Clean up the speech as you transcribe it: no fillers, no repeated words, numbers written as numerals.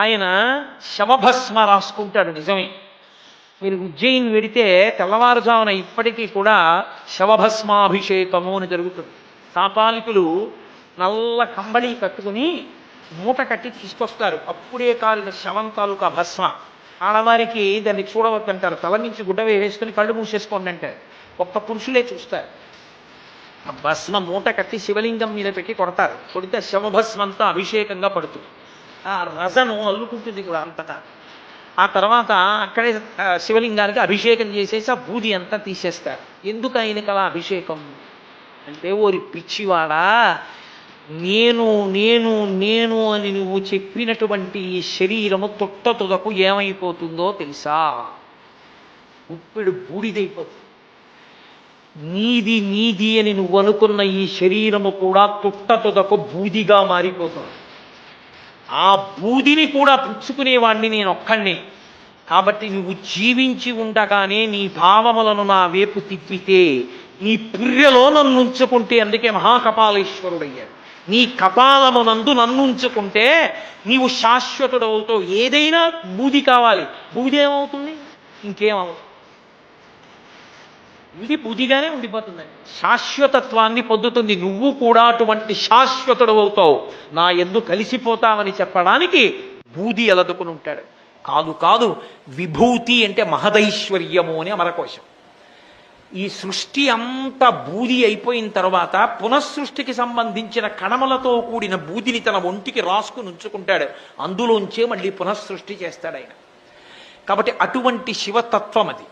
ఆయన శవభస్మ రాసుకుంటాడు. నిజమే, మీరు ఉజ్జయిని వెడితే తెల్లవారుజామున ఇప్పటికీ కూడా శవభస్మాభిషేకము అని జరుగుతుంది. కాపాలికులు నల్ల కంబళి కట్టుకుని మూట కట్టి తీసుకొస్తారు. అప్పుడే కాలిన శవం తాలూకా భస్మ. ఆడవారికి దాన్ని చూడవద్దంటారు. తల నుంచి గుడ్డ వేసుకుని కళ్ళు మూసేసుకోండి అంటారు. ఒక్క పురుషులే చూస్తారు. ఆ భస్మ మూట కట్టి శివలింగం మీద పెట్టి కొడతారు. కొడితే శవభస్మంతా అభిషేకంగా పడుతుంది. ఆ రసను అల్లుకుంటుంది కూడా అంతటా. ఆ తర్వాత అక్కడే శివలింగానికి అభిషేకం చేసేసి ఆ బూది అంతా తీసేస్తారు. ఎందుకు ఆయనకి అలా అభిషేకం అంటే, ఓరి పిచ్చివాడా, నేను నేను నేను అని నువ్వు చెప్పినటువంటి ఈ శరీరము తుదకు ఏమైపోతుందో తెలుసా? ఉప్పిడి బూడిదైపోతుంది. నీది నీది అని నువ్వు అనుకున్న ఈ శరీరము కూడా తుదకు బూదిగా మారిపోతుంది. ఆ బూదిని కూడా పుచ్చుకునేవాణ్ణి నేను ఒక్కడిని. కాబట్టి నువ్వు జీవించి ఉండగానే నీ భావములను నా వైపు తిప్పితే, నీ పుర్రెలో నన్ను ఉంచుకుంటే, అందుకే మహాకపాలేశ్వరుడయ్యాడు, నీ కపాలమునందు నన్ను ఉంచుకుంటే నీవు శాశ్వతుడవుతావు. ఏదైనా బూది కావాలి, బూది ఏమవుతుంది? ఇంకేమవుతుంది? ఇది బూదిగానే ఉండిపోతుంది. శాశ్వతత్వాన్ని పొందుతుంది. నువ్వు కూడా అటువంటి శాశ్వతుడు అవుతావు, నా యందు కలిసిపోతావని చెప్పడానికి బూది ఎలదుకుని ఉంటాడు. కాదు కాదు, విభూతి అంటే మహదైశ్వర్యము అని అమరకోశం. ఈ సృష్టి అంతా బూది అయిపోయిన తర్వాత పునఃసృష్టికి సంబంధించిన కణములతో కూడిన బూదిని తన ఒంటికి రాసుకుని ఉంచుకుంటాడు. అందులోంచే మళ్ళీ పునఃసృష్టి చేస్తాడు ఆయన. కాబట్టి అటువంటి శివతత్వం అది.